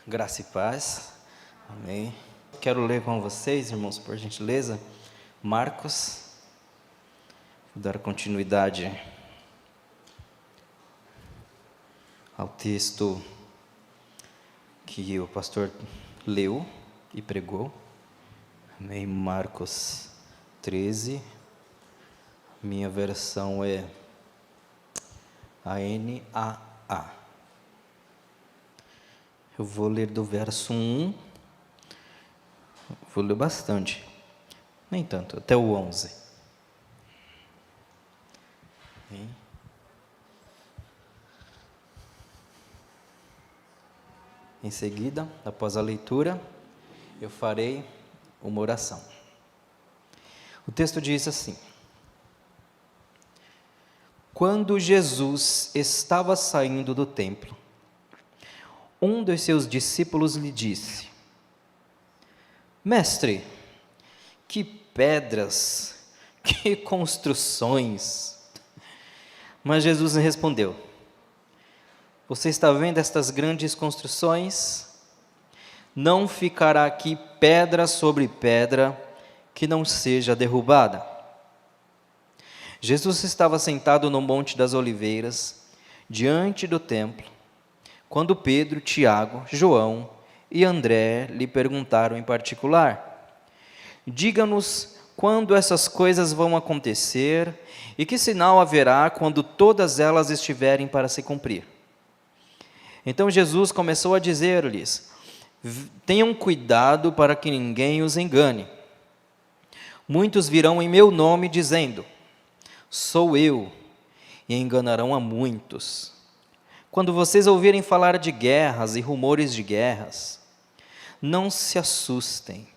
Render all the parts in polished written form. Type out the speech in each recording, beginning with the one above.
Graça e paz. Amém. Quero ler com vocês, irmãos, por gentileza, Marcos. Vou dar continuidade ao texto que o pastor leu e pregou. Amém. Marcos 13. Minha versão é a NAA. Eu vou ler do verso 1, vou ler bastante, nem tanto, até o 11. Em seguida, após a leitura, eu farei uma oração. O texto diz assim: Quando Jesus estava saindo do templo, um dos seus discípulos lhe disse: Mestre, que pedras, que construções! Mas Jesus respondeu: Você está vendo estas grandes construções? Não ficará aqui pedra sobre pedra que não seja derrubada. Jesus estava sentado no Monte das Oliveiras, diante do templo, quando Pedro, Tiago, João e André lhe perguntaram em particular: Diga-nos quando essas coisas vão acontecer e que sinal haverá quando todas elas estiverem para se cumprir. Então Jesus começou a dizer-lhes: Tenham cuidado para que ninguém os engane. Muitos virão em meu nome dizendo: Sou eu, e enganarão a muitos. Quando vocês ouvirem falar de guerras e rumores de guerras, não se assustem.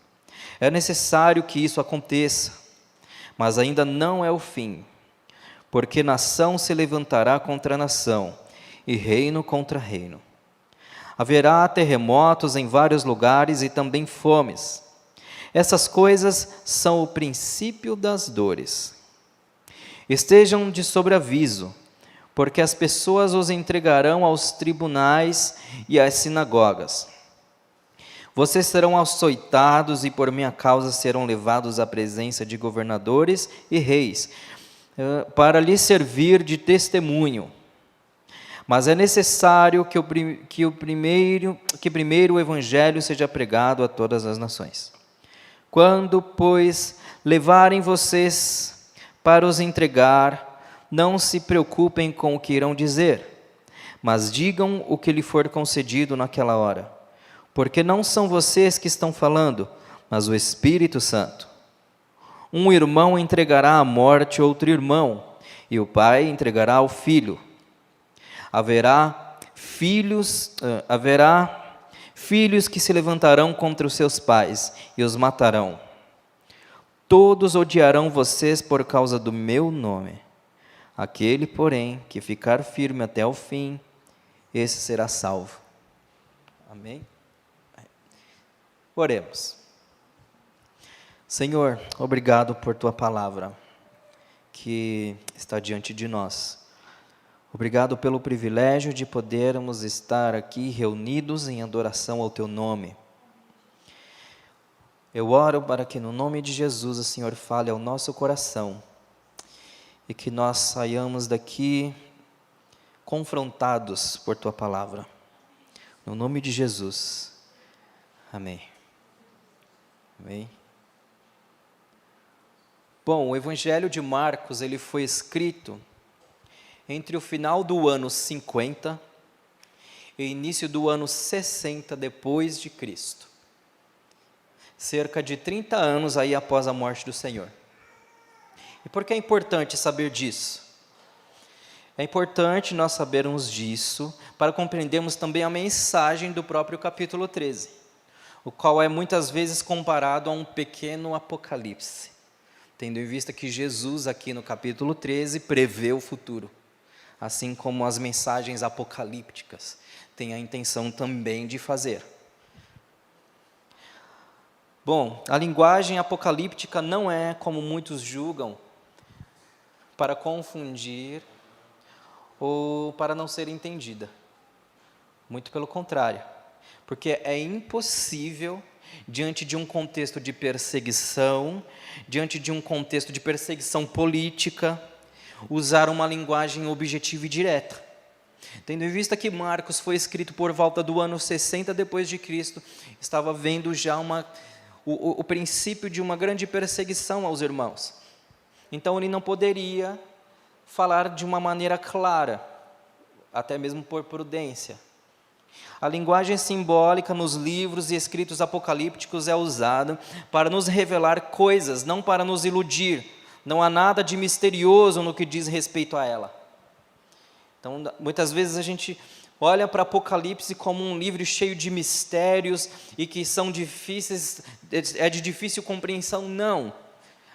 É necessário que isso aconteça, mas ainda não é o fim, porque nação se levantará contra nação e reino contra reino. Haverá terremotos em vários lugares e também fomes. Essas coisas são o princípio das dores. Estejam de sobreaviso, porque as pessoas os entregarão aos tribunais e às sinagogas. Vocês serão açoitados e por minha causa serão levados à presença de governadores e reis, para lhes servir de testemunho. Mas é necessário que primeiro o evangelho seja pregado a todas as nações. Quando, pois, levarem vocês para os entregar, não se preocupem com o que irão dizer, mas digam o que lhe for concedido naquela hora, porque não são vocês que estão falando, mas o Espírito Santo. Um irmão entregará à morte outro irmão, e o pai entregará ao filho. Haverá filhos que se levantarão contra os seus pais e os matarão. Todos odiarão vocês por causa do meu nome. Aquele, porém, que ficar firme até o fim, esse será salvo. Amém? Oremos. Senhor, obrigado por tua palavra que está diante de nós. Obrigado pelo privilégio de podermos estar aqui reunidos em adoração ao teu nome. Eu oro para que no nome de Jesus o Senhor fale ao nosso coração e que nós saiamos daqui confrontados por tua palavra. No nome de Jesus. Amém. Amém. Bom, o Evangelho de Marcos, ele foi escrito entre o final do ano 50 e início do ano 60 depois de Cristo. Cerca de 30 anos aí após a morte do Senhor. E por que é importante saber disso? É importante nós sabermos disso para compreendermos também a mensagem do próprio capítulo 13, o qual é muitas vezes comparado a um pequeno apocalipse, tendo em vista que Jesus aqui no capítulo 13 prevê o futuro, assim como as mensagens apocalípticas têm a intenção também de fazer. Bom, a linguagem apocalíptica não é, como muitos julgam, para confundir ou para não ser entendida. Muito pelo contrário. Porque é impossível, diante de um contexto de perseguição, diante de um contexto de perseguição política, usar uma linguagem objetiva e direta. Tendo em vista que Marcos foi escrito por volta do ano 60 depois de Cristo, estava vendo já o princípio de uma grande perseguição aos irmãos. Então ele não poderia falar de uma maneira clara, até mesmo por prudência. A linguagem simbólica nos livros e escritos apocalípticos é usada para nos revelar coisas, não para nos iludir. Não há nada de misterioso no que diz respeito a ela. Então, muitas vezes a gente olha para Apocalipse como um livro cheio de mistérios e que são difíceis, é de difícil compreensão. Não.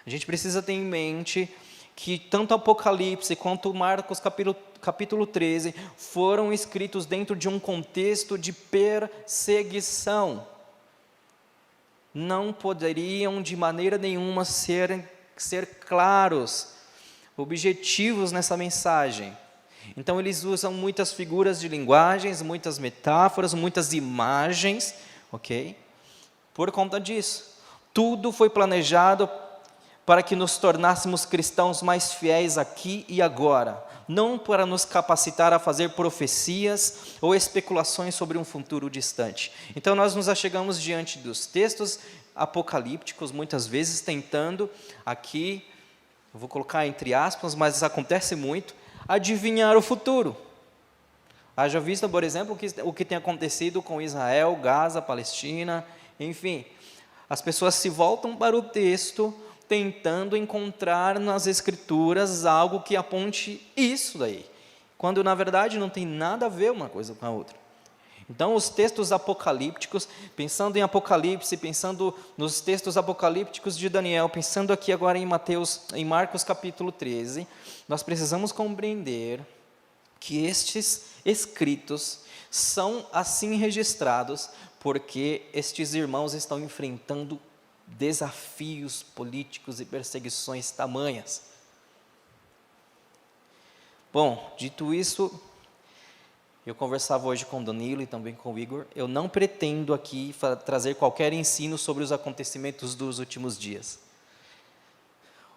A gente precisa ter em mente que tanto Apocalipse quanto Marcos capítulo 13 foram escritos dentro de um contexto de perseguição. Não poderiam de maneira nenhuma ser claros, objetivos nessa mensagem. Então eles usam muitas figuras de linguagens, muitas metáforas, muitas imagens, ok? Por conta disso, tudo foi planejado para que nos tornássemos cristãos mais fiéis aqui e agora, não para nos capacitar a fazer profecias ou especulações sobre um futuro distante. Então nós nos achegamos diante dos textos apocalípticos, muitas vezes tentando aqui, eu vou colocar entre aspas, mas acontece muito, adivinhar o futuro. Haja vista, por exemplo, o que tem acontecido com Israel, Gaza, Palestina, enfim. As pessoas se voltam para o texto tentando encontrar nas Escrituras algo que aponte isso daí, quando na verdade não tem nada a ver uma coisa com a outra. Então os textos apocalípticos, pensando em Apocalipse, pensando nos textos apocalípticos de Daniel, pensando aqui agora em Marcos capítulo 13, nós precisamos compreender que estes escritos são assim registrados porque estes irmãos estão enfrentando desafios políticos e perseguições tamanhas. Bom, dito isso, eu conversava hoje com o Danilo e também com o Igor, eu não pretendo aqui trazer qualquer ensino sobre os acontecimentos dos últimos dias.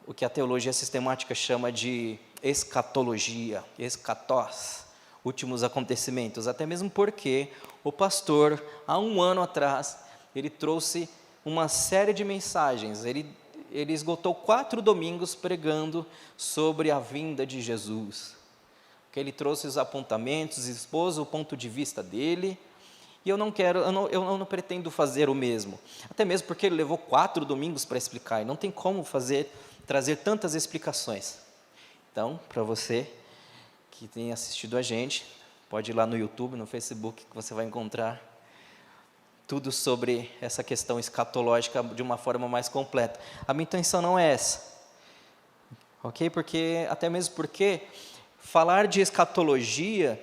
O que a teologia sistemática chama de escatologia, escatós, últimos acontecimentos, até mesmo porque o pastor, há um ano atrás, ele trouxe uma série de mensagens, ele esgotou 4 domingos pregando sobre a vinda de Jesus, que ele trouxe os apontamentos, expôs o ponto de vista dele, e eu não pretendo fazer o mesmo, até mesmo porque ele levou 4 domingos para explicar, e não tem como trazer tantas explicações. Então, para você que tem assistido a gente, pode ir lá no YouTube, no Facebook, que você vai encontrar tudo sobre essa questão escatológica de uma forma mais completa. A minha intenção não é essa, ok? Até mesmo porque falar de escatologia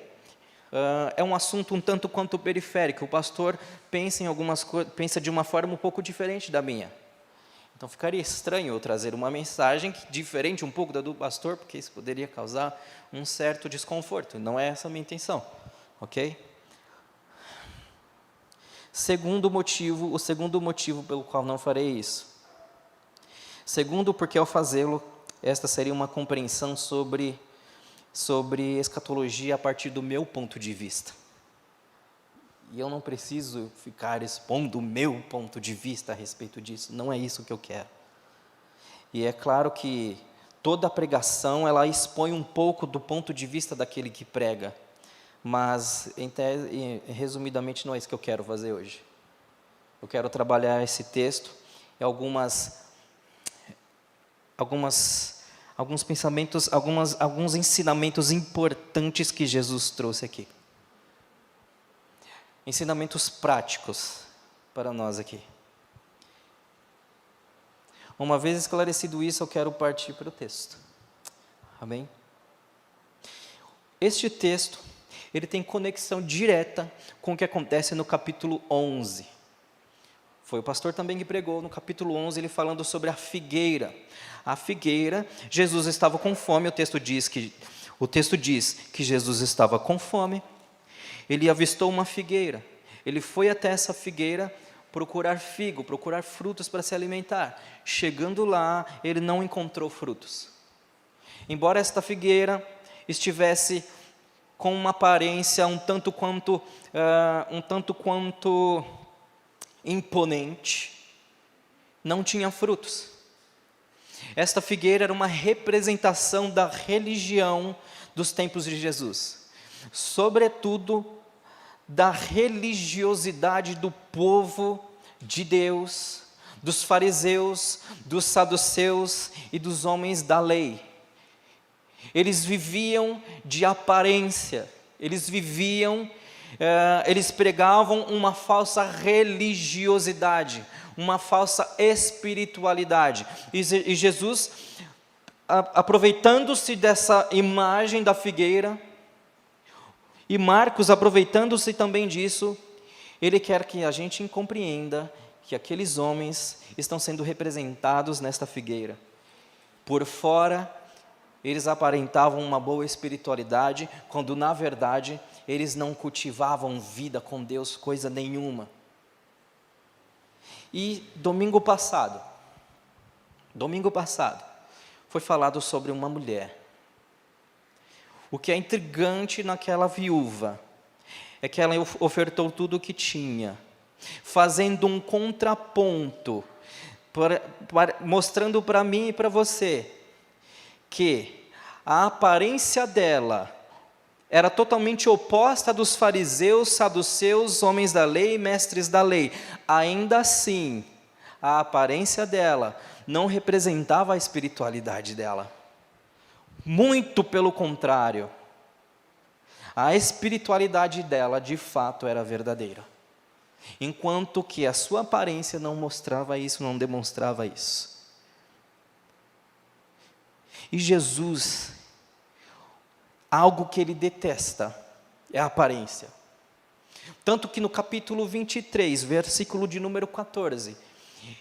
é um assunto um tanto quanto periférico. O pastor pensa em algumas coisas, pensa de uma forma um pouco diferente da minha. Então ficaria estranho eu trazer uma mensagem diferente um pouco da do pastor, porque isso poderia causar um certo desconforto. Não é essa a minha intenção, ok? O segundo motivo pelo qual não farei isso. Segundo, porque ao fazê-lo, esta seria uma compreensão sobre escatologia a partir do meu ponto de vista. E eu não preciso ficar expondo o meu ponto de vista a respeito disso, não é isso que eu quero. E é claro que toda pregação, ela expõe um pouco do ponto de vista daquele que prega, mas, resumidamente, não é isso que eu quero fazer hoje. Eu quero trabalhar esse texto em alguns pensamentos, alguns ensinamentos importantes que Jesus trouxe aqui. Ensinamentos práticos para nós aqui. Uma vez esclarecido isso, eu quero partir para o texto. Amém? Este texto, ele tem conexão direta com o que acontece no capítulo 11. Foi o pastor também que pregou no capítulo 11, ele falando sobre a figueira. A figueira, Jesus estava com fome, o texto diz que Jesus estava com fome, ele avistou uma figueira, Ele foi até essa figueira procurar figo, procurar frutos para se alimentar. Chegando lá, ele não encontrou frutos. Embora esta figueira estivesse com uma aparência um tanto quanto imponente, não tinha frutos. Esta figueira era uma representação da religião dos tempos de Jesus, sobretudo da religiosidade do povo de Deus, dos fariseus, dos saduceus e dos homens da lei. Eles viviam de aparência, eles pregavam uma falsa religiosidade, uma falsa espiritualidade. E Jesus, aproveitando-se dessa imagem da figueira, e Marcos, aproveitando-se também disso, ele quer que a gente compreenda que aqueles homens estão sendo representados nesta figueira. Por fora, eles aparentavam uma boa espiritualidade, quando na verdade eles não cultivavam vida com Deus, coisa nenhuma. E domingo passado, foi falado sobre uma mulher. O que é intrigante naquela viúva é que ela ofertou tudo o que tinha, fazendo um contraponto, mostrando para mim e para você que a aparência dela era totalmente oposta dos fariseus, saduceus, homens da lei, mestres da lei. Ainda assim, a aparência dela não representava a espiritualidade dela. Muito pelo contrário, a espiritualidade dela de fato era verdadeira, enquanto que a sua aparência não mostrava isso, não demonstrava isso. E Jesus, algo que ele detesta é a aparência. Tanto que no capítulo 23, versículo de número 14,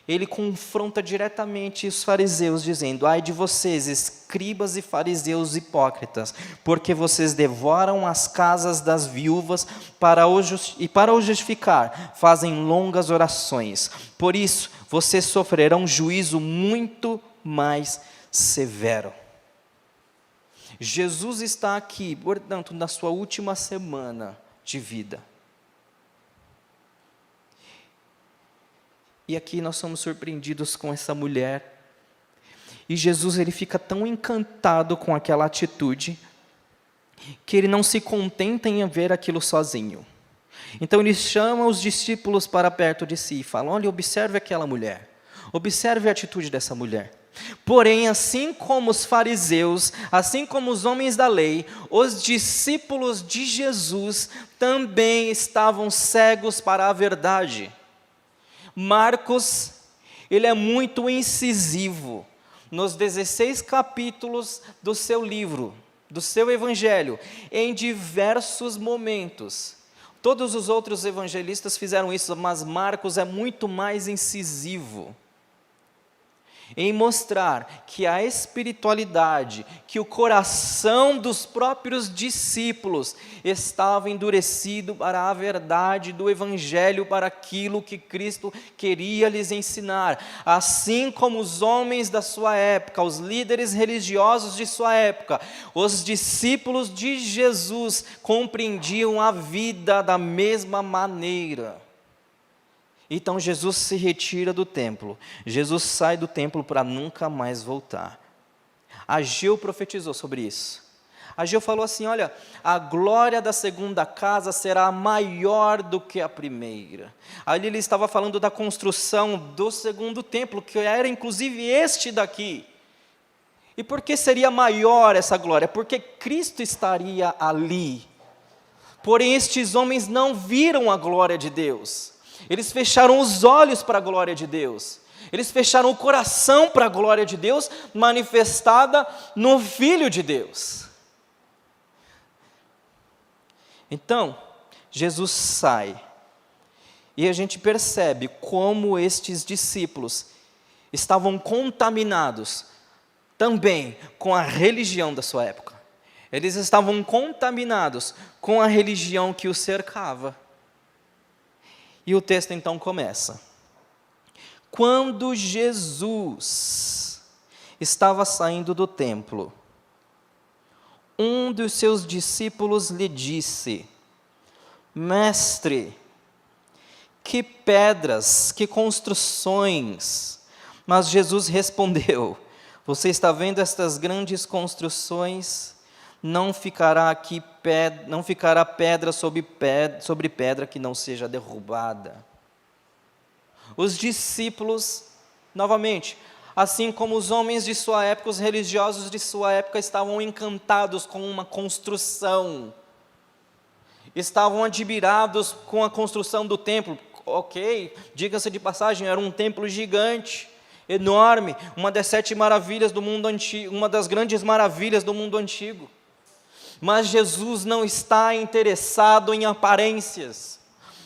ele confronta diretamente os fariseus, dizendo: ai de vocês, escribas e fariseus hipócritas, porque vocês devoram as casas das viúvas para o justificar, fazem longas orações. Por isso, vocês sofrerão juízo muito mais severo. Jesus está aqui, portanto, na sua última semana de vida. E aqui nós somos surpreendidos com essa mulher. E Jesus, ele fica tão encantado com aquela atitude, que ele não se contenta em ver aquilo sozinho. Então ele chama os discípulos para perto de si e fala: olha, observe aquela mulher. Observe a atitude dessa mulher. Porém, assim como os fariseus, assim como os homens da lei, os discípulos de Jesus também estavam cegos para a verdade. Marcos, ele é muito incisivo nos 16 capítulos do seu livro, do seu evangelho, em diversos momentos. Todos os outros evangelistas fizeram isso, mas Marcos é muito mais incisivo em mostrar que a espiritualidade, que o coração dos próprios discípulos estava endurecido para a verdade do Evangelho, para aquilo que Cristo queria lhes ensinar. Assim como os homens da sua época, os líderes religiosos de sua época, os discípulos de Jesus compreendiam a vida da mesma maneira. Então Jesus se retira do templo, Jesus sai do templo para nunca mais voltar. Ageu profetizou sobre isso. Ageu falou assim: olha, a glória da segunda casa será maior do que a primeira. Ali ele estava falando da construção do segundo templo, que era inclusive este daqui. E por que seria maior essa glória? Porque Cristo estaria ali. Porém, estes homens não viram a glória de Deus. Eles fecharam os olhos para a glória de Deus. Eles fecharam o coração para a glória de Deus, manifestada no Filho de Deus. Então, Jesus sai. E a gente percebe como estes discípulos estavam contaminados também com a religião da sua época. Eles estavam contaminados com a religião que os cercava. E o texto então começa. Quando Jesus estava saindo do templo, um dos seus discípulos lhe disse: Mestre, que pedras, que construções. Mas Jesus respondeu: Você está vendo estas grandes construções? Não ficará pedra sobre pedra que não seja derrubada. Os discípulos, novamente, assim como os homens de sua época, os religiosos de sua época, estavam encantados com uma construção, estavam admirados com a construção do templo. Ok, diga-se de passagem, era um templo gigante, enorme, uma das 7 maravilhas do mundo antigo, uma das grandes maravilhas do mundo antigo. Mas Jesus não está interessado em aparências.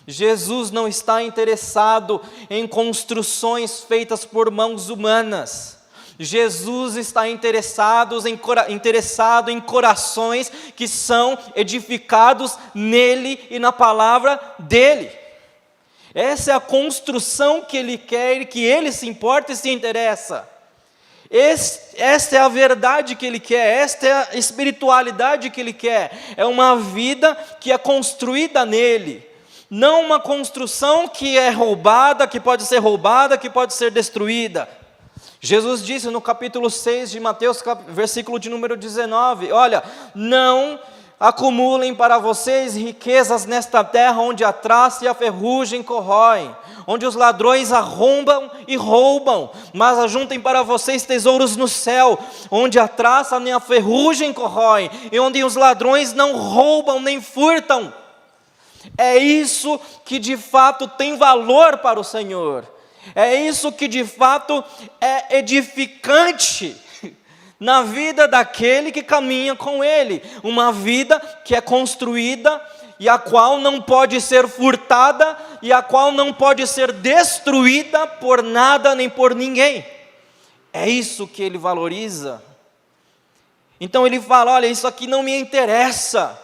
Jesus não está interessado em construções feitas por mãos humanas. Jesus está interessado em corações que são edificados nele e na palavra dele. Essa é a construção que ele quer e que ele se importa e se interessa. Esta é a verdade que ele quer, esta é a espiritualidade que ele quer. É uma vida que é construída nele. Não uma construção que é roubada, que pode ser destruída. Jesus disse no capítulo 6 de Mateus, versículo de número 19, olha, não acumulem para vocês riquezas nesta terra, onde a traça e a ferrugem corroem, onde os ladrões arrombam e roubam, mas ajuntem para vocês tesouros no céu, onde a traça nem a ferrugem corroem, e onde os ladrões não roubam nem furtam. É isso que de fato tem valor para o Senhor. É isso que de fato é edificante na vida daquele que caminha com Ele. Uma vida que é construída e a qual não pode ser furtada e a qual não pode ser destruída por nada nem por ninguém. É isso que Ele valoriza. Então Ele fala, olha, isso aqui não me interessa.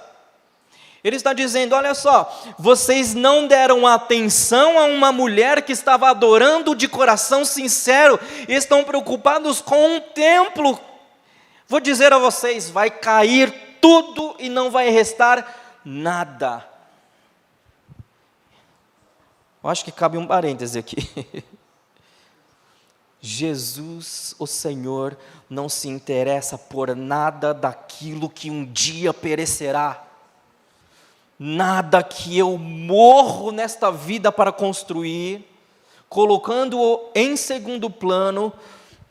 Ele está dizendo, olha só, vocês não deram atenção a uma mulher que estava adorando de coração sincero, e estão preocupados com um templo. Vou dizer a vocês, vai cair tudo e não vai restar nada. Eu acho que cabe um parêntese aqui. Jesus, o Senhor, não se interessa por nada daquilo que um dia perecerá. Nada que eu morro nesta vida para construir, colocando-o em segundo plano,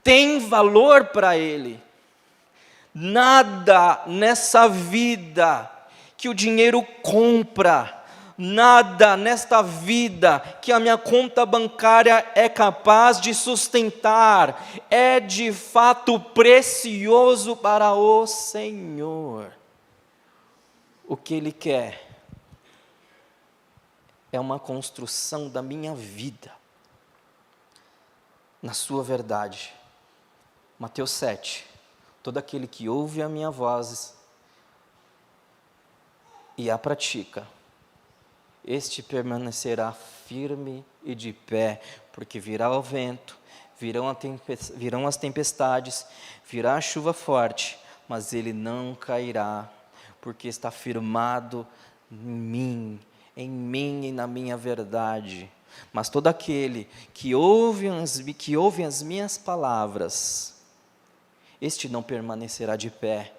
tem valor para Ele. Nada nessa vida que o dinheiro compra, nada nesta vida que a minha conta bancária é capaz de sustentar, é de fato precioso para o Senhor. O que Ele quer é uma construção da minha vida, na sua verdade. Mateus 7, todo aquele que ouve a minha voz e a pratica, este permanecerá firme e de pé, porque virá o vento, virão as tempestades, virá a chuva forte, mas ele não cairá, porque está firmado em mim e na minha verdade. Mas todo aquele que ouve as minhas palavras, este não permanecerá de pé.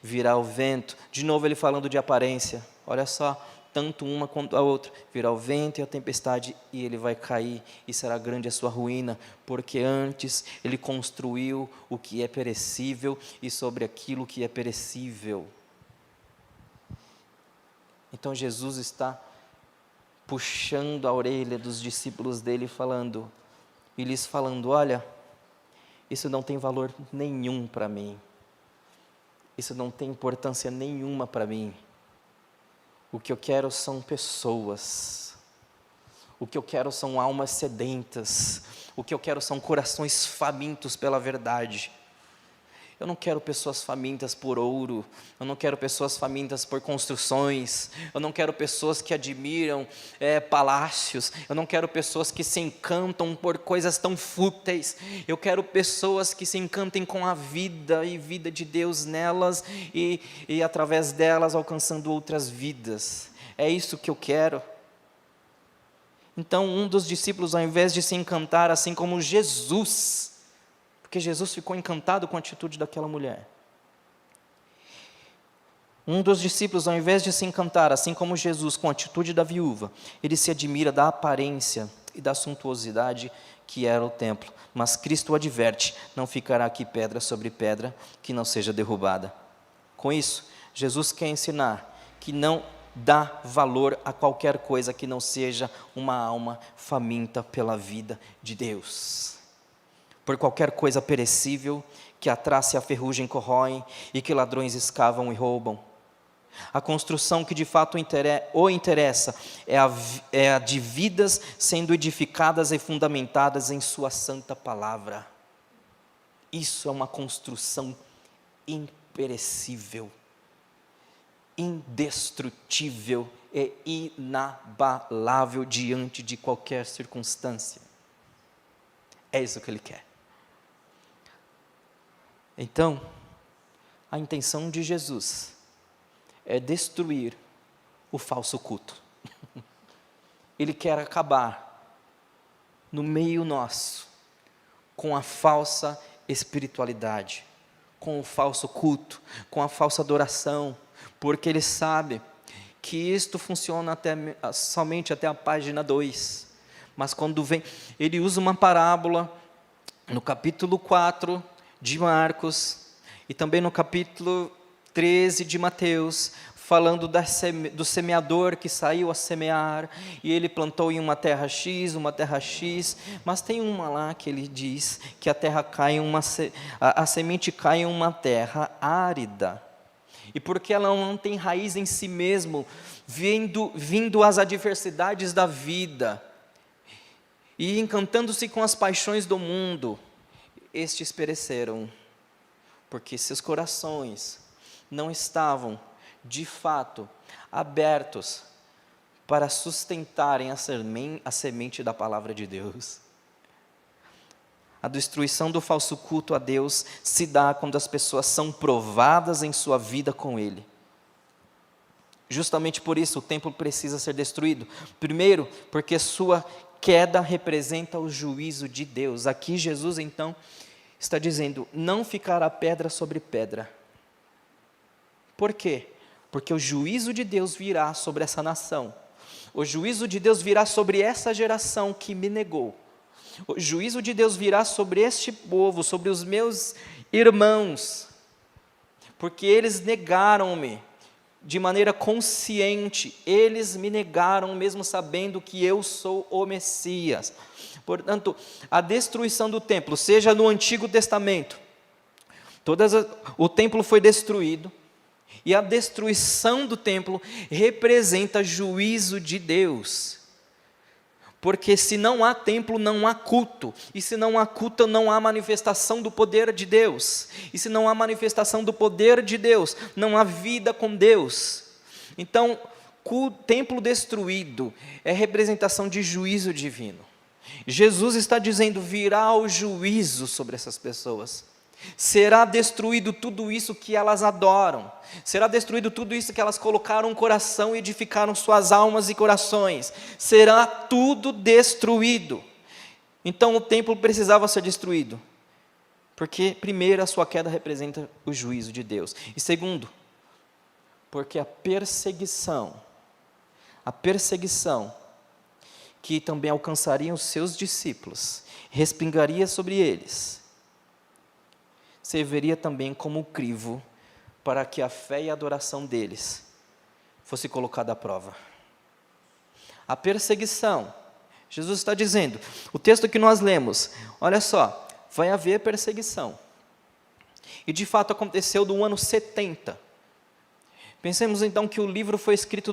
Virá o vento, de novo ele falando de aparência, olha só, tanto uma quanto a outra, virá o vento e a tempestade, e ele vai cair, e será grande a sua ruína, porque antes ele construiu o que é perecível, e sobre aquilo que é perecível. Então Jesus está puxando a orelha dos discípulos dele e lhes falando, olha, isso não tem valor nenhum para mim, isso não tem importância nenhuma para mim. O que eu quero são pessoas, o que eu quero são almas sedentas, o que eu quero são corações famintos pela verdade. Eu não quero pessoas famintas por ouro, eu não quero pessoas famintas por construções, eu não quero pessoas que admiram palácios, eu não quero pessoas que se encantam por coisas tão fúteis, eu quero pessoas que se encantem com a vida e vida de Deus nelas e através delas alcançando outras vidas. É isso que eu quero. Então um dos discípulos, ao invés de se encantar assim como Jesus, porque Jesus ficou encantado com a atitude daquela mulher. Um dos discípulos, ao invés de se encantar, assim como Jesus, com a atitude da viúva, ele se admira da aparência e da suntuosidade que era o templo. Mas Cristo adverte: não ficará aqui pedra sobre pedra que não seja derrubada. Com isso, Jesus quer ensinar que não dá valor a qualquer coisa que não seja uma alma faminta pela vida de Deus. Por qualquer coisa perecível, que a traça e a ferrugem corroem, e que ladrões escavam e roubam. A construção que de fato o interessa é a de vidas sendo edificadas e fundamentadas em sua santa palavra. Isso é uma construção imperecível, indestrutível e inabalável diante de qualquer circunstância. É isso que Ele quer. Então, a intenção de Jesus é destruir o falso culto. Ele quer acabar no meio nosso com a falsa espiritualidade, com o falso culto, com a falsa adoração, porque Ele sabe que isto funciona somente até a página 2. Mas quando vem, Ele usa uma parábola no capítulo 4 de Marcos, e também no capítulo 13 de Mateus, falando do semeador que saiu a semear, e ele plantou em uma terra X, mas tem uma lá que ele diz que a semente cai em uma terra árida, e porque ela não tem raiz em si mesmo, vindo as adversidades da vida, e encantando-se com as paixões do mundo, estes pereceram, porque seus corações não estavam, de fato, abertos para sustentarem a semente da palavra de Deus. A destruição do falso culto a Deus se dá quando as pessoas são provadas em sua vida com Ele. Justamente por isso o templo precisa ser destruído. Primeiro, porque sua queda representa o juízo de Deus. Aqui Jesus então está dizendo: não ficará pedra sobre pedra. Por quê? Porque o juízo de Deus virá sobre essa nação. O juízo de Deus virá sobre essa geração que me negou. O juízo de Deus virá sobre este povo, sobre os meus irmãos, porque eles negaram-me de maneira consciente, eles me negaram mesmo sabendo que eu sou o Messias. Portanto, a destruição do templo, seja no Antigo Testamento, o templo foi destruído, e a destruição do templo representa juízo de Deus. Porque se não há templo, não há culto. E se não há culto, não há manifestação do poder de Deus. E se não há manifestação do poder de Deus, não há vida com Deus. Então, o templo destruído é representação de juízo divino. Jesus está dizendo: virá o juízo sobre essas pessoas. Será destruído tudo isso que elas adoram, será destruído tudo isso que elas colocaram no coração e edificaram suas almas e corações, será tudo destruído. Então o templo precisava ser destruído, porque primeiro a sua queda representa o juízo de Deus, e segundo, porque a perseguição que também alcançaria os seus discípulos, respingaria sobre eles, serviria também como crivo para que a fé e a adoração deles fosse colocada à prova. A perseguição, Jesus está dizendo, o texto que nós lemos, olha só, vai haver perseguição. E de fato aconteceu no ano 70. Pensemos então que o livro foi escrito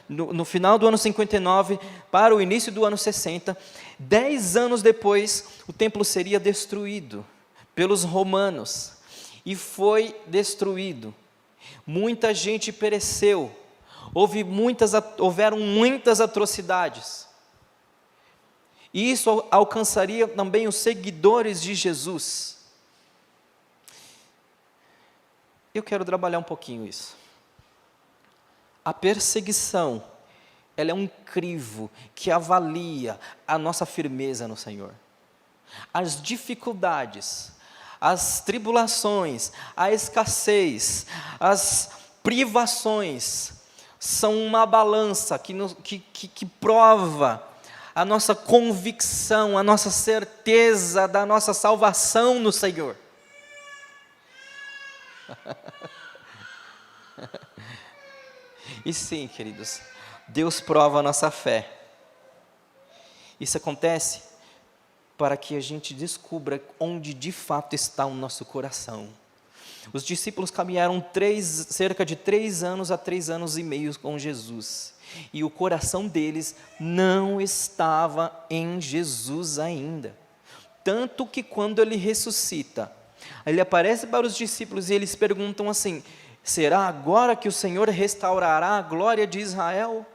no final do ano 59 para o início do ano 60. 10 anos depois, o templo seria destruído pelos romanos e foi destruído. Muita gente pereceu, houveram muitas atrocidades. E isso alcançaria também os seguidores de Jesus. Eu quero trabalhar um pouquinho isso. A perseguição, ela é um crivo que avalia a nossa firmeza no Senhor. As dificuldades, as tribulações, a escassez, as privações, são uma balança que prova a nossa convicção, a nossa certeza da nossa salvação no Senhor. E sim, queridos, Deus prova a nossa fé. Isso acontece para que a gente descubra onde de fato está o nosso coração. Os discípulos caminharam cerca de 3 anos a 3 anos e meio com Jesus, e o coração deles não estava em Jesus ainda. Tanto que quando ele ressuscita, ele aparece para os discípulos e eles perguntam assim: será agora que o Senhor restaurará a glória de Israel?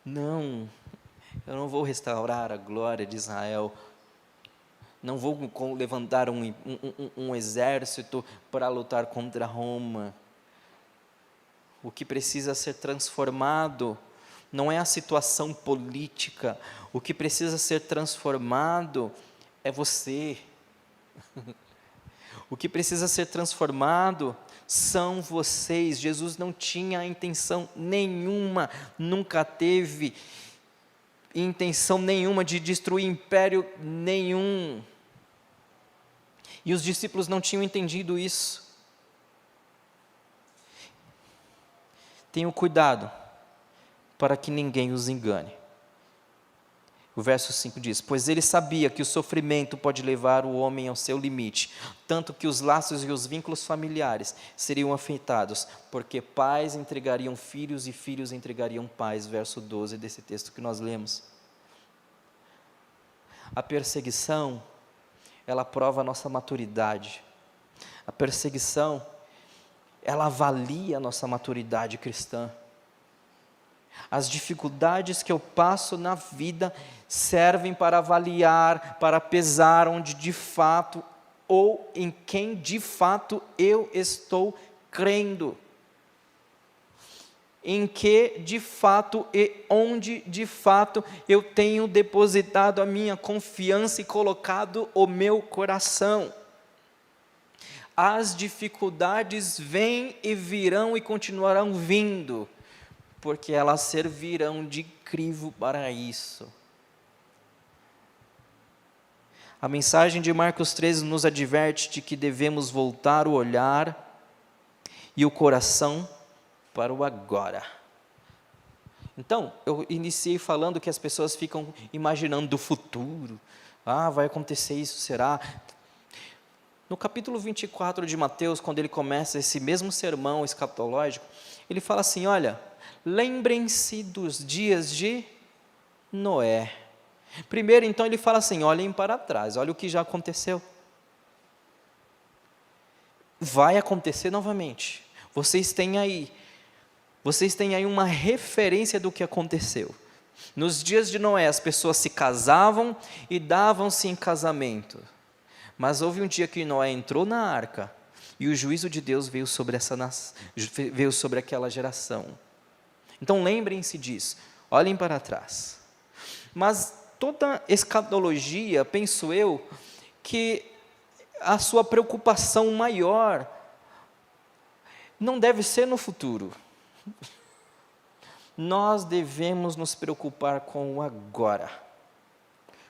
Não, eu não vou restaurar a glória de Israel. Não vou levantar um exército para lutar contra Roma. O que precisa ser transformado não é a situação política. O que precisa ser transformado é você. O que precisa ser transformado são vocês. Jesus não tinha intenção nenhuma, nunca teve intenção nenhuma de destruir império nenhum. E os discípulos não tinham entendido isso. Tenham cuidado para que ninguém os engane. O verso 5 diz: pois ele sabia que o sofrimento pode levar o homem ao seu limite, tanto que os laços e os vínculos familiares seriam afetados, porque pais entregariam filhos e filhos entregariam pais. Verso 12 desse texto que nós lemos. A perseguição, ela prova a nossa maturidade. A perseguição, ela avalia a nossa maturidade cristã. As dificuldades que eu passo na vida servem para avaliar, para pesar onde de fato, ou em quem de fato eu estou crendo. Em que de fato e onde de fato eu tenho depositado a minha confiança e colocado o meu coração. As dificuldades vêm e virão e continuarão vindo, porque elas servirão de crivo para isso. A mensagem de Marcos 13 nos adverte de que devemos voltar o olhar e o coração para o agora. Então, eu iniciei falando que as pessoas ficam imaginando do futuro. Vai acontecer isso, será? No capítulo 24 de Mateus, quando ele começa esse mesmo sermão escatológico, ele fala assim: olha, lembrem-se dos dias de Noé. Primeiro, então, ele fala assim: olhem para trás, olha o que já aconteceu. Vai acontecer novamente. Vocês têm aí uma referência do que aconteceu. Nos dias de Noé, as pessoas se casavam e davam-se em casamento. Mas houve um dia que Noé entrou na arca e o juízo de Deus veio sobre aquela geração. Então lembrem-se disso, olhem para trás. Mas toda escatologia, penso eu, que a sua preocupação maior não deve ser no futuro. Nós devemos nos preocupar com o agora,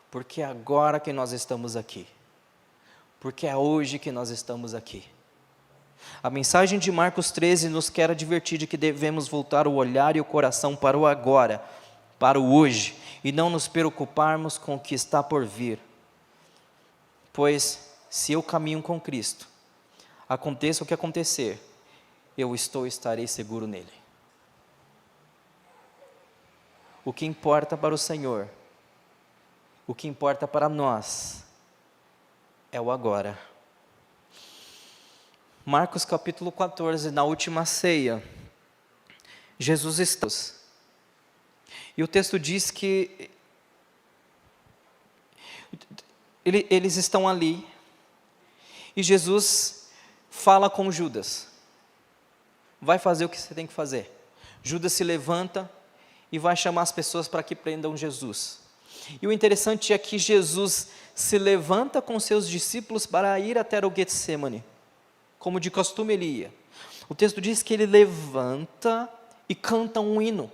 porque é agora que nós estamos aqui, porque é hoje que nós estamos aqui. A mensagem de Marcos 13 nos quer advertir de que devemos voltar o olhar e o coração para o agora, para o hoje, e não nos preocuparmos com o que está por vir. Pois, se eu caminho com Cristo, aconteça o que acontecer, estarei seguro nele. O que importa para o Senhor O que importa para nós é o agora. Marcos capítulo 14, na última ceia, Jesus está. E o texto diz que eles estão ali, e Jesus fala com Judas: vai fazer o que você tem que fazer. Judas se levanta e vai chamar as pessoas para que prendam Jesus. E o interessante é que Jesus se levanta com seus discípulos para ir até o Getsemane, como de costume ele ia. O texto diz que ele levanta e canta um hino.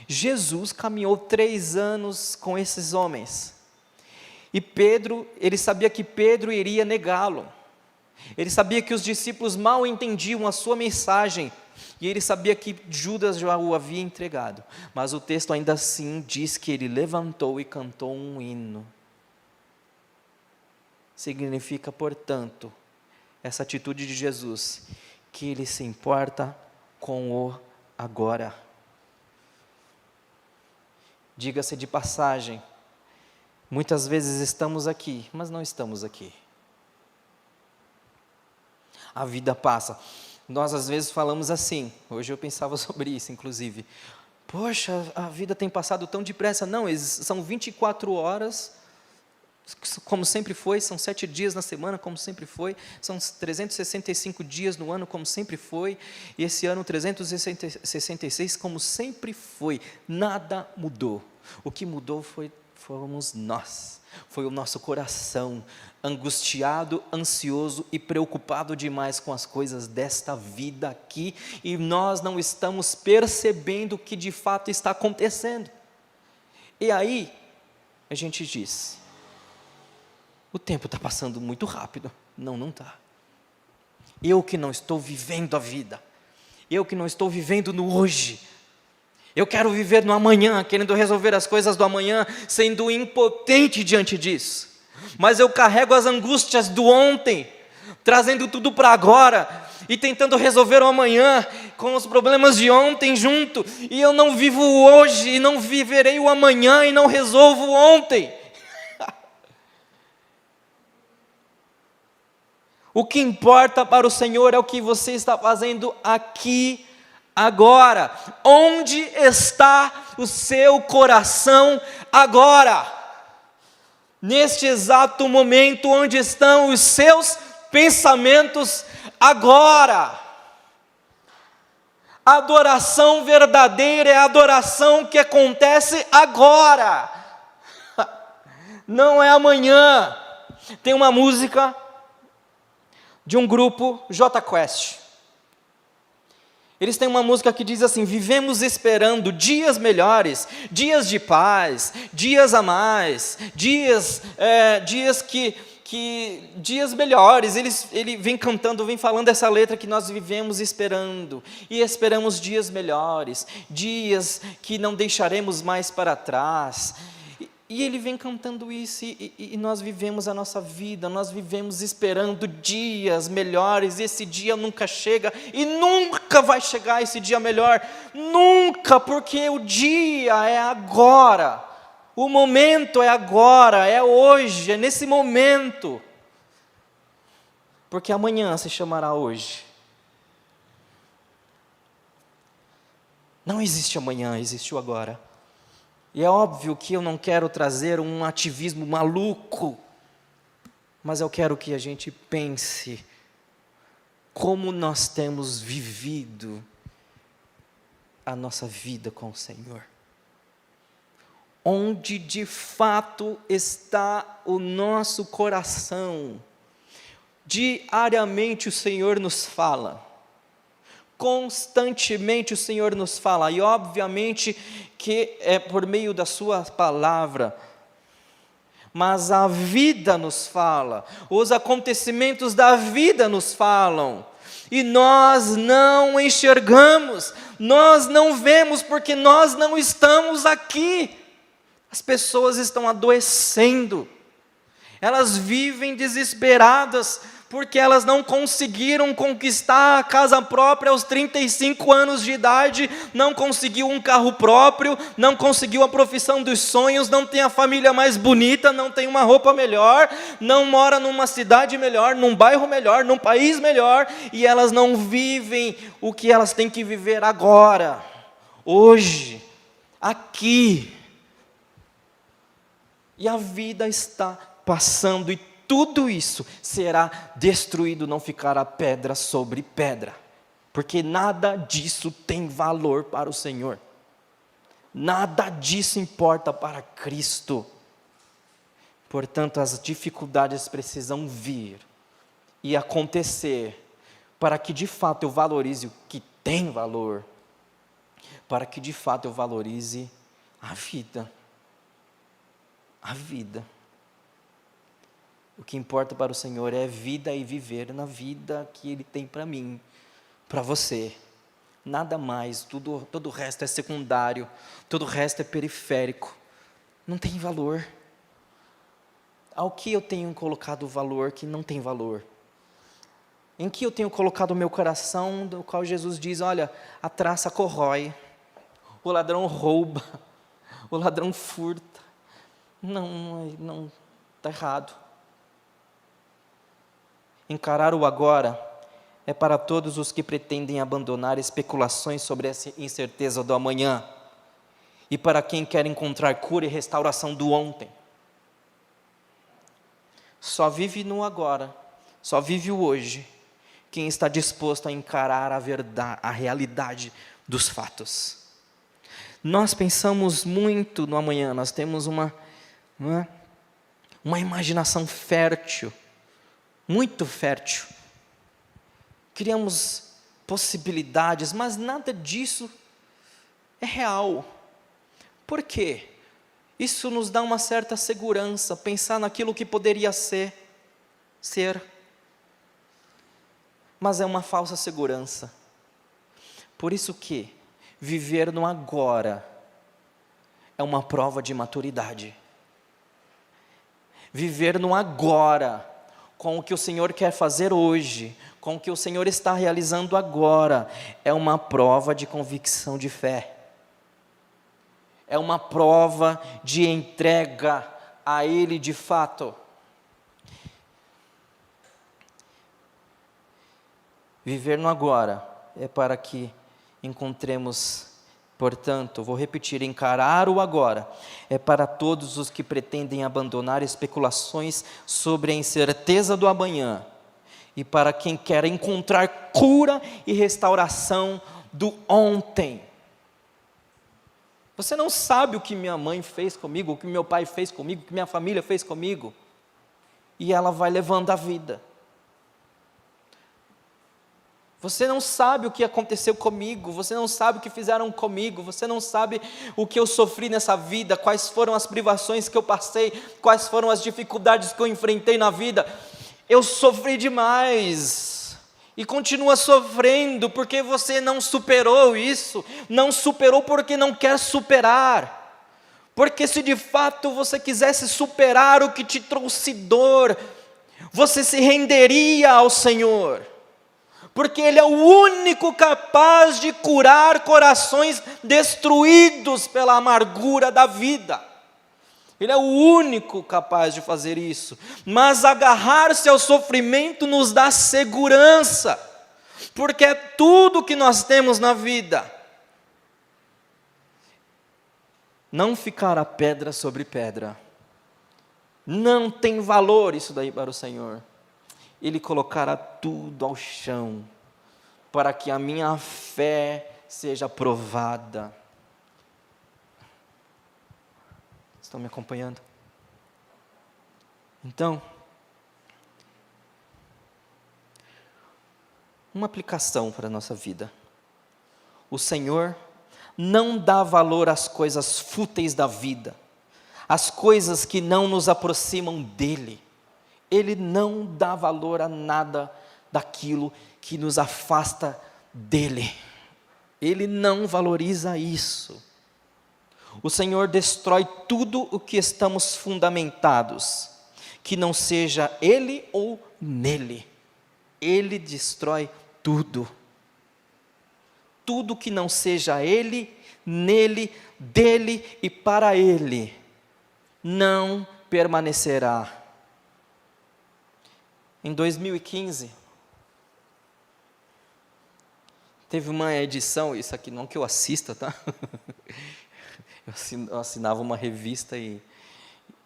Jesus caminhou 3 anos com esses homens. E Pedro, ele sabia que Pedro iria negá-lo. Ele sabia que os discípulos mal entendiam a sua mensagem. E ele sabia que Judas já o havia entregado. Mas o texto ainda assim diz que ele levantou e cantou um hino. Significa, portanto, essa atitude de Jesus, que ele se importa com o agora. Diga-se de passagem, muitas vezes estamos aqui, mas não estamos aqui. A vida passa. Nós às vezes falamos assim, hoje eu pensava sobre isso inclusive. Poxa, a vida tem passado tão depressa. Não, são 24 horas, como sempre foi, são 7 dias na semana, como sempre foi, são 365 dias no ano, como sempre foi, e esse ano 366, como sempre foi. Nada mudou. O que mudou fomos nós, foi o nosso coração, angustiado, ansioso e preocupado demais com as coisas desta vida aqui, e nós não estamos percebendo o que de fato está acontecendo. E aí, a gente diz: o tempo está passando muito rápido. Não, não está. Eu que não estou vivendo a vida, eu que não estou vivendo no hoje, eu quero viver no amanhã, querendo resolver as coisas do amanhã, sendo impotente diante disso. Mas eu carrego as angústias do ontem, trazendo tudo para agora, e tentando resolver o amanhã, com os problemas de ontem junto, e eu não vivo o hoje, e não viverei o amanhã, e não resolvo o ontem. O que importa para o Senhor é o que você está fazendo aqui, agora. Onde está o seu coração agora? Neste exato momento, onde estão os seus pensamentos agora? A adoração verdadeira é a adoração que acontece agora, não é amanhã. Tem uma música de um grupo, J Quest. Eles têm uma música que diz assim: vivemos esperando dias melhores, dias de paz, dias a mais, dias melhores. Ele vem cantando, vem falando essa letra que nós vivemos esperando, e esperamos dias melhores, dias que não deixaremos mais para trás. E ele vem cantando isso, e nós vivemos a nossa vida, nós vivemos esperando dias melhores, e esse dia nunca chega, e nunca vai chegar esse dia melhor, nunca, porque o dia é agora, o momento é agora, é hoje, é nesse momento, porque amanhã se chamará hoje. Não existe amanhã, existe o agora. E é óbvio que eu não quero trazer um ativismo maluco, mas eu quero que a gente pense como nós temos vivido a nossa vida com o Senhor. Onde de fato está o nosso coração? Diariamente o Senhor nos fala. Constantemente o Senhor nos fala, e obviamente que é por meio da sua palavra, mas a vida nos fala, os acontecimentos da vida nos falam, e nós não enxergamos, nós não vemos, porque nós não estamos aqui. As pessoas estão adoecendo, elas vivem desesperadas, porque elas não conseguiram conquistar a casa própria aos 35 anos de idade, não conseguiu um carro próprio, não conseguiu a profissão dos sonhos, não tem a família mais bonita, não tem uma roupa melhor, não mora numa cidade melhor, num bairro melhor, num país melhor, e elas não vivem o que elas têm que viver agora, hoje, aqui. E a vida está passando, e tudo isso será destruído, não ficará pedra sobre pedra, porque nada disso tem valor para o Senhor, nada disso importa para Cristo. Portanto, as dificuldades precisam vir e acontecer, para que de fato eu valorize o que tem valor, para que de fato eu valorize a vida. A vida. O que importa para o Senhor é vida e viver na vida que Ele tem para mim, para você. Nada mais, todo o resto é secundário, todo o resto é periférico. Não tem valor. Ao que eu tenho colocado valor que não tem valor? Em que eu tenho colocado o meu coração, do qual Jesus diz, olha, a traça corrói, o ladrão rouba, o ladrão furta. Não, está errado. Encarar o agora é para todos os que pretendem abandonar especulações sobre essa incerteza do amanhã, e para quem quer encontrar cura e restauração do ontem. Só vive no agora, só vive o hoje, quem está disposto a encarar a verdade, a realidade dos fatos. Nós pensamos muito no amanhã, nós temos uma imaginação fértil, muito fértil. Criamos possibilidades, mas nada disso é real. Por quê? Isso nos dá uma certa segurança, pensar naquilo que poderia ser. Mas é uma falsa segurança. Por isso que viver no agora é uma prova de maturidade. Viver no agora, com o que o Senhor quer fazer hoje, com o que o Senhor está realizando agora, é uma prova de convicção de fé. É uma prova de entrega a Ele de fato. Viver no agora é para que encontremos, portanto, vou repetir, encarar o agora é para todos os que pretendem abandonar especulações sobre a incerteza do amanhã, e para quem quer encontrar cura e restauração do ontem. Você não sabe o que minha mãe fez comigo, o que meu pai fez comigo, o que minha família fez comigo, e ela vai levando a vida. Você não sabe o que aconteceu comigo, você não sabe o que fizeram comigo, você não sabe o que eu sofri nessa vida, quais foram as privações que eu passei, quais foram as dificuldades que eu enfrentei na vida. Eu sofri demais e continua sofrendo porque você não superou isso, não superou porque não quer superar. Porque se de fato você quisesse superar o que te trouxe dor, você se renderia ao Senhor. Porque Ele é o único capaz de curar corações destruídos pela amargura da vida. Ele é o único capaz de fazer isso. Mas agarrar-se ao sofrimento nos dá segurança, porque é tudo que nós temos na vida. Não ficará pedra sobre pedra. Não tem valor isso daí para o Senhor. Ele colocará tudo ao chão, para que a minha fé seja provada. Estão me acompanhando? Então, uma aplicação para a nossa vida. O Senhor não dá valor às coisas fúteis da vida, às coisas que não nos aproximam dEle. Ele não dá valor a nada daquilo que nos afasta dEle. Ele não valoriza isso. O Senhor destrói tudo o que estamos fundamentados, que não seja Ele ou nele. ele destrói tudo. Tudo que não seja ele, nele, dele e para ele, não permanecerá. Em 2015, teve uma edição, isso aqui não que eu assista, tá? Eu assinava uma revista e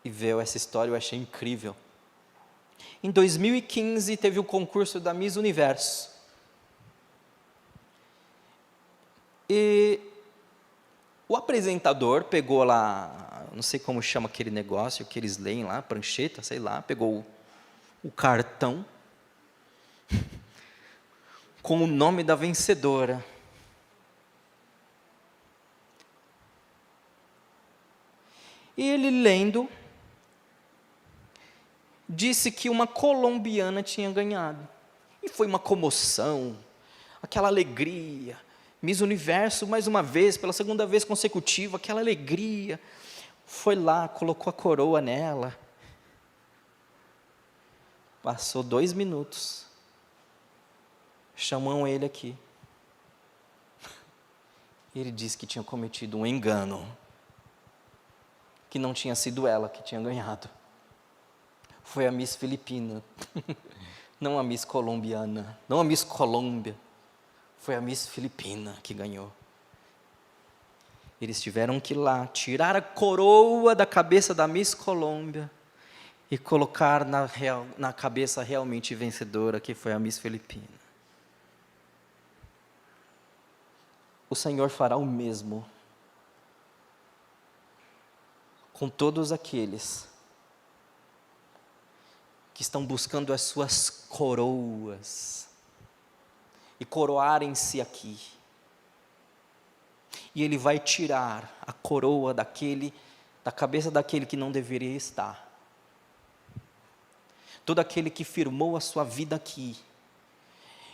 veio essa história, eu achei incrível. Em 2015, teve o concurso da Miss Universo. E o apresentador pegou lá, não sei como chama aquele negócio que eles leem lá, prancheta, sei lá, pegou o cartão com o nome da vencedora. E ele lendo, disse que uma colombiana tinha ganhado. E foi uma comoção, aquela alegria. Miss Universo, mais uma vez, pela segunda vez consecutiva, aquela alegria. Foi lá, colocou a coroa nela. Passou 2 minutos. Chamam ele aqui. Ele disse que tinha cometido um engano. Que não tinha sido ela que tinha ganhado. Foi a Miss Filipina. Não a Miss Colombiana. Não a Miss Colômbia. Foi a Miss Filipina que ganhou. Eles tiveram que ir lá, tirar a coroa da cabeça da Miss Colômbia e colocar na cabeça realmente vencedora, que foi a Miss Filipina. O Senhor fará o mesmo com todos aqueles que estão buscando as suas coroas e coroarem-se aqui. E Ele vai tirar a coroa da cabeça daquele que não deveria estar. Todo aquele que firmou a sua vida aqui,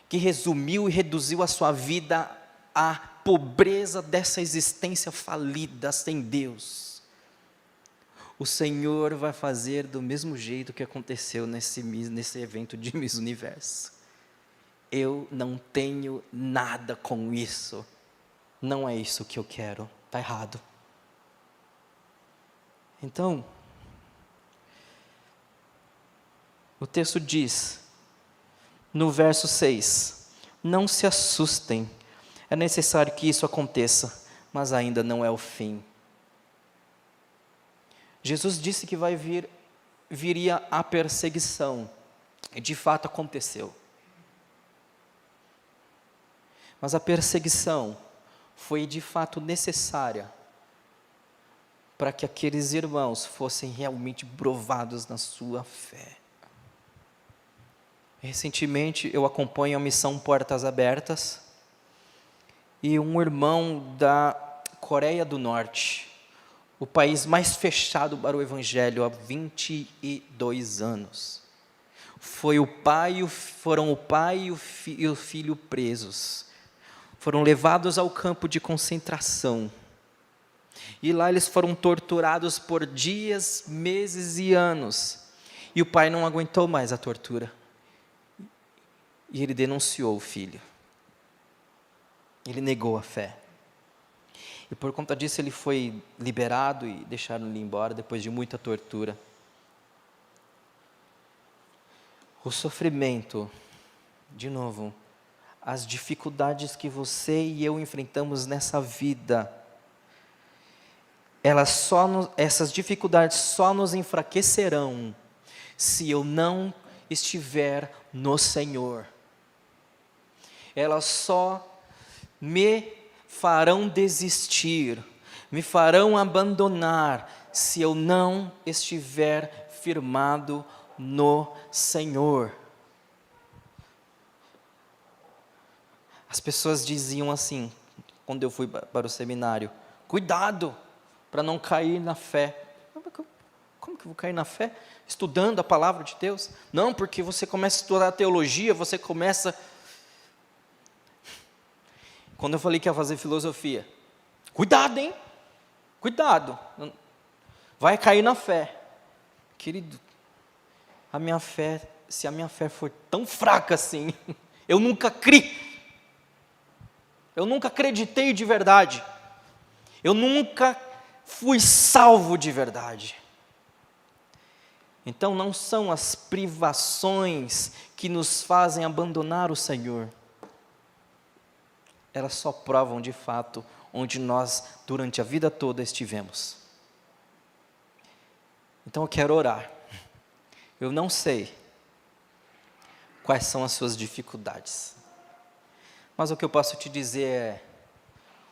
que resumiu e reduziu a sua vida à pobreza dessa existência falida sem Deus. O Senhor vai fazer do mesmo jeito que aconteceu nesse evento de Miss Universo. Eu não tenho nada com isso. Não é isso que eu quero. Está errado. Então, o texto diz, no verso 6, não se assustem, é necessário que isso aconteça, mas ainda não é o fim. Jesus disse que viria a perseguição, e de fato aconteceu. Mas a perseguição foi de fato necessária para que aqueles irmãos fossem realmente provados na sua fé. Recentemente eu acompanho a missão Portas Abertas e um irmão da Coreia do Norte, o país mais fechado para o Evangelho há 22 anos. Foram o pai e o filho presos. Foram levados ao campo de concentração. E lá eles foram torturados por dias, meses e anos. E o pai não aguentou mais a tortura. E ele denunciou o filho. Ele negou a fé. E por conta disso ele foi liberado e deixaram ele embora depois de muita tortura. O sofrimento, de novo, as dificuldades que você e eu enfrentamos nessa vida, essas dificuldades só nos enfraquecerão se eu não estiver no Senhor. Elas só me farão desistir, me farão abandonar, se eu não estiver firmado no Senhor. As pessoas diziam assim, quando eu fui para o seminário, cuidado para não cair na fé. Como que eu vou cair na fé? Estudando a palavra de Deus? Não, porque você começa a estudar teologia, você começa... Quando eu falei que ia fazer filosofia, cuidado, hein? Cuidado, vai cair na fé. Querido, a minha fé se a minha fé for tão fraca assim, eu nunca criei, eu nunca acreditei de verdade, eu nunca fui salvo de verdade. Então não são as privações que nos fazem abandonar o Senhor, elas só provam de fato onde nós durante a vida toda estivemos. Então eu quero orar. Eu não sei quais são as suas dificuldades, mas o que eu posso te dizer é: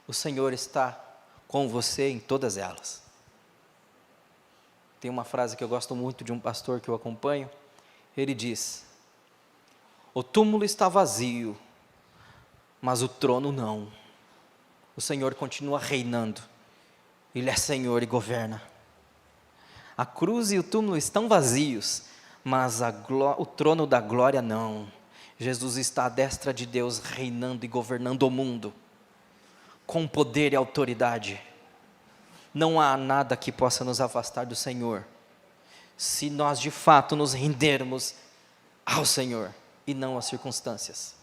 o Senhor está com você em todas elas. Tem uma frase que eu gosto muito de um pastor que eu acompanho. Ele diz: o túmulo está vazio, mas o trono não. O Senhor continua reinando, Ele é Senhor e governa. A cruz e o túmulo estão vazios, mas o trono da glória não. Jesus está à destra de Deus, reinando e governando o mundo, com poder e autoridade. Não há nada que possa nos afastar do Senhor, se nós de fato nos rendermos ao Senhor, e não às circunstâncias.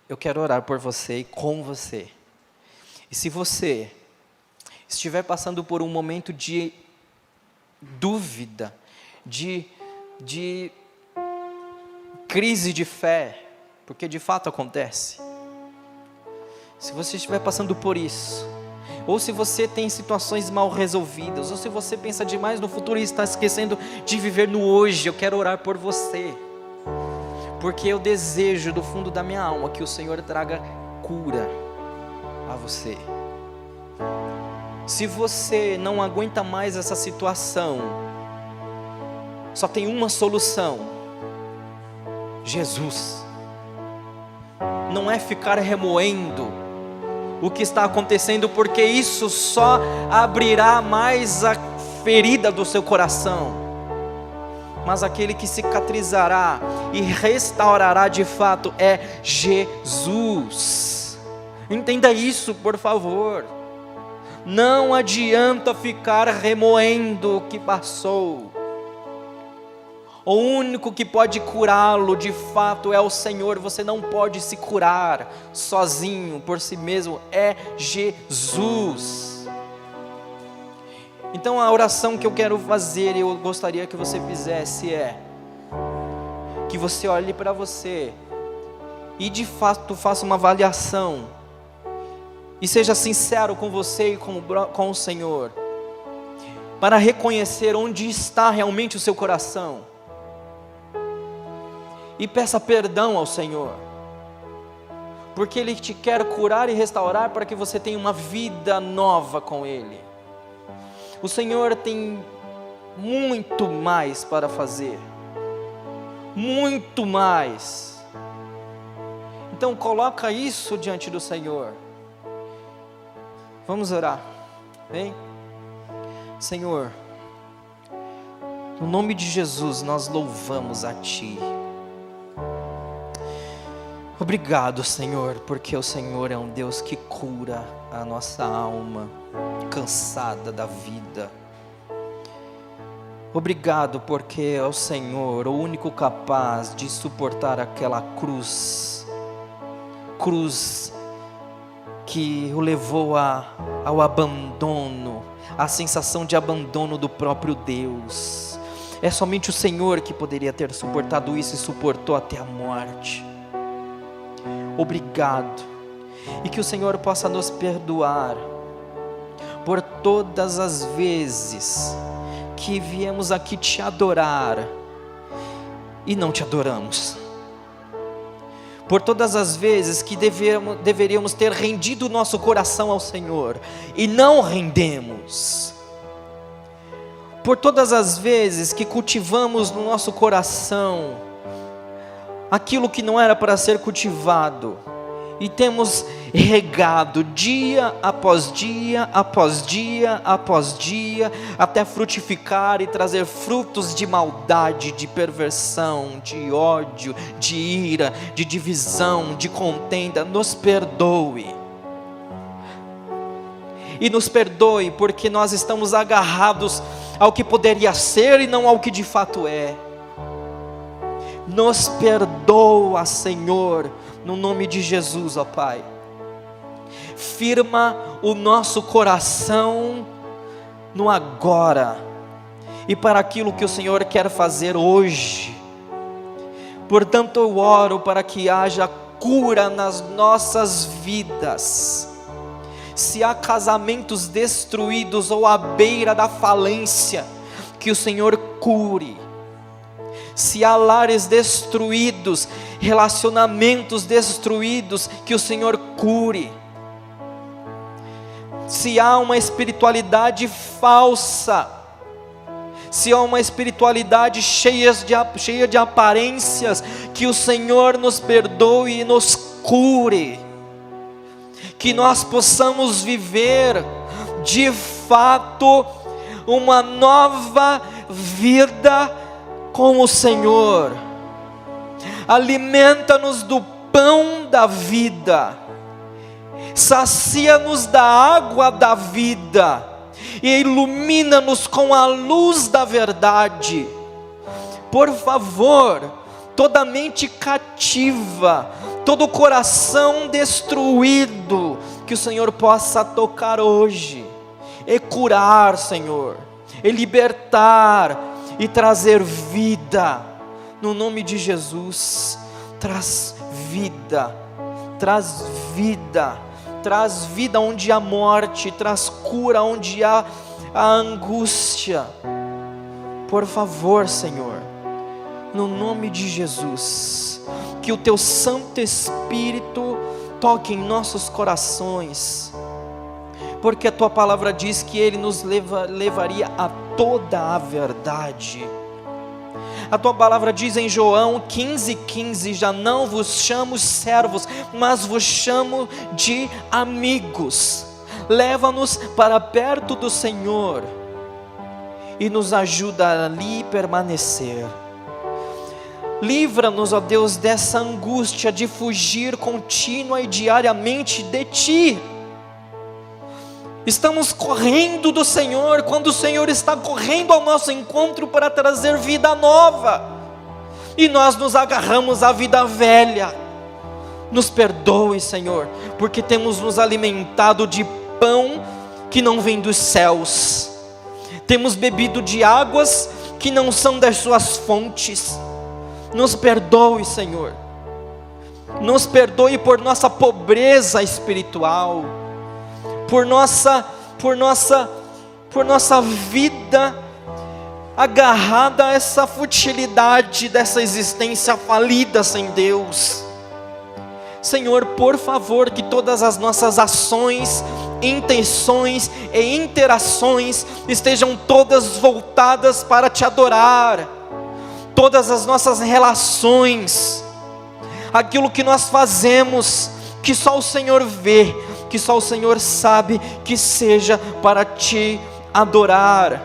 Eu quero orar por você e com você. E se você estiver passando por um momento de dúvida, de crise de fé, porque de fato acontece. Se você estiver passando por isso, ou se você tem situações mal resolvidas, ou se você pensa demais no futuro e está esquecendo de viver no hoje, eu quero orar por você, porque eu desejo do fundo da minha alma que o Senhor traga cura a você. Se você não aguenta mais essa situação, só tem uma solução: Jesus. Não é ficar remoendo o que está acontecendo, porque isso só abrirá mais a ferida do seu coração. Mas aquele que cicatrizará e restaurará de fato é Jesus. Entenda isso, por favor. Não adianta ficar remoendo o que passou. O único que pode curá-lo de fato é o Senhor. Você não pode se curar sozinho, por si mesmo, é Jesus. Então a oração que eu quero fazer, e eu gostaria que você fizesse, é que você olhe para você e de fato faça uma avaliação e seja sincero com você e com o Senhor, para reconhecer onde está realmente o seu coração. E peça perdão ao Senhor, porque Ele te quer curar e restaurar para que você tenha uma vida nova com Ele. O Senhor tem muito mais para fazer, muito mais. Então coloca isso diante do Senhor. Vamos orar, vem. Senhor, no nome de Jesus nós louvamos a Ti. Obrigado, Senhor, porque o Senhor é um Deus que cura a nossa alma cansada da vida. Obrigado porque é o Senhor o único capaz de suportar aquela cruz que o levou ao abandono, à sensação de abandono do próprio Deus. É somente o Senhor que poderia ter suportado isso e suportou até a morte. Obrigado, e que o Senhor possa nos perdoar por todas as vezes que viemos aqui te adorar e não te adoramos, por todas as vezes que deveríamos ter rendido o nosso coração ao Senhor e não rendemos, por todas as vezes que cultivamos no nosso coração aquilo que não era para ser cultivado, e temos regado dia após dia, após dia, após dia, até frutificar e trazer frutos de maldade, de perversão, de ódio, de ira, de divisão, de contenda. Nos perdoe. E nos perdoe porque nós estamos agarrados ao que poderia ser e não ao que de fato é. Nos perdoa, Senhor, no nome de Jesus, ó Pai. Firma o nosso coração no agora e para aquilo que o Senhor quer fazer hoje. Portanto, eu oro para que haja cura nas nossas vidas. Se há casamentos destruídos ou à beira da falência, que o Senhor cure. Se há lares destruídos, relacionamentos destruídos, que o Senhor cure. Se há uma espiritualidade falsa, se há uma espiritualidade cheia de aparências, que o Senhor nos perdoe e nos cure. Que nós possamos viver de fato uma nova vida com o Senhor. Alimenta-nos do pão da vida, sacia-nos da água da vida e ilumina-nos com a luz da verdade. Por favor, toda mente cativa, todo coração destruído, que o Senhor possa tocar hoje, e curar, Senhor, e libertar, e trazer vida, no nome de Jesus. Traz vida, traz vida, traz vida onde há morte, traz cura onde há a angústia. Por favor, Senhor, no nome de Jesus, que o Teu Santo Espírito toque em nossos corações, porque a Tua palavra diz que Ele nos levaria a toda a verdade. A Tua palavra diz em João 15:15, já não vos chamo servos, mas vos chamo de amigos. Leva-nos para perto do Senhor e nos ajuda a ali permanecer. Livra-nos, ó Deus, dessa angústia de fugir contínua e diariamente de Ti. Estamos correndo do Senhor, quando o Senhor está correndo ao nosso encontro para trazer vida nova, e nós nos agarramos à vida velha. Nos perdoe, Senhor, porque temos nos alimentado de pão que não vem dos céus, temos bebido de águas que não são das suas fontes. Nos perdoe, Senhor, nos perdoe por nossa pobreza espiritual, por nossa vida agarrada a essa futilidade dessa existência falida sem Deus. Senhor, por favor, que todas as nossas ações, intenções e interações estejam todas voltadas para Te adorar. Todas as nossas relações, aquilo que nós fazemos, que só o Senhor vê, que só o Senhor sabe, que seja para Te adorar.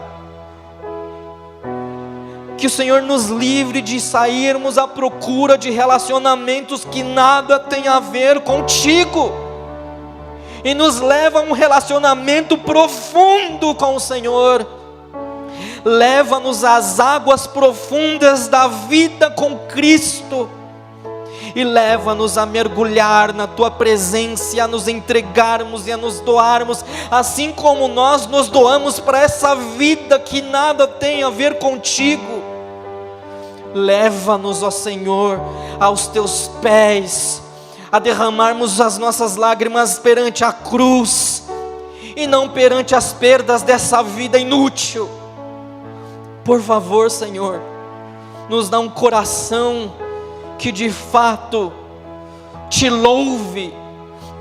Que o Senhor nos livre de sairmos à procura de relacionamentos que nada tem a ver contigo, e nos leva a um relacionamento profundo com o Senhor. Leva-nos às águas profundas da vida com Cristo, e leva-nos a mergulhar na Tua presença, e a nos entregarmos e a nos doarmos, assim como nós nos doamos para essa vida que nada tem a ver contigo. Leva-nos, ó Senhor, aos Teus pés, a derramarmos as nossas lágrimas perante a cruz, e não perante as perdas dessa vida inútil. Por favor, Senhor, nos dá um coração que de fato Te louve,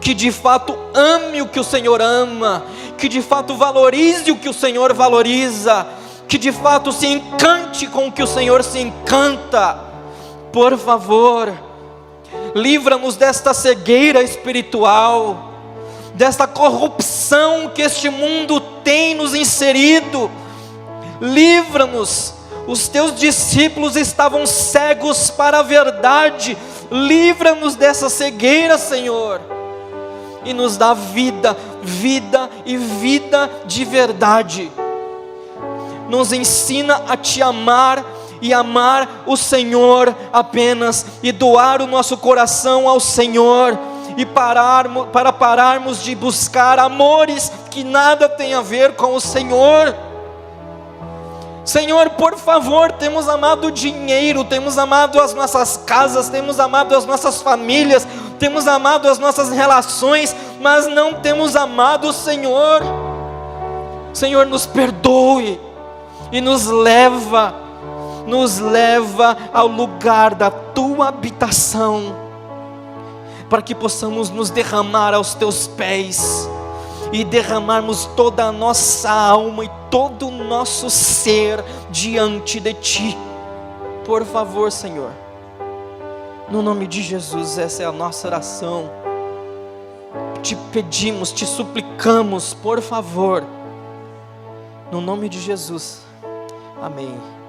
que de fato ame o que o Senhor ama, que de fato valorize o que o Senhor valoriza, que de fato se encante com o que o Senhor se encanta. Por favor, livra-nos desta cegueira espiritual, desta corrupção que este mundo tem nos inserido. Livra-nos. Os Teus discípulos estavam cegos para a verdade. Livra-nos dessa cegueira, Senhor, e nos dá vida, vida e vida de verdade. nos ensina a Te amar e amar o Senhor apenas, e doar o nosso coração ao Senhor, e para pararmos de buscar amores que nada tem a ver com o Senhor. Senhor, por favor, temos amado o dinheiro, temos amado as nossas casas, temos amado as nossas famílias, temos amado as nossas relações, mas não temos amado o Senhor. Senhor, nos perdoe e nos leva ao lugar da Tua habitação, para que possamos nos derramar aos Teus pés, e derramarmos toda a nossa alma e todo o nosso ser diante de Ti. Por favor, Senhor, no nome de Jesus, essa é a nossa oração. Te pedimos, Te suplicamos, por favor, no nome de Jesus, amém.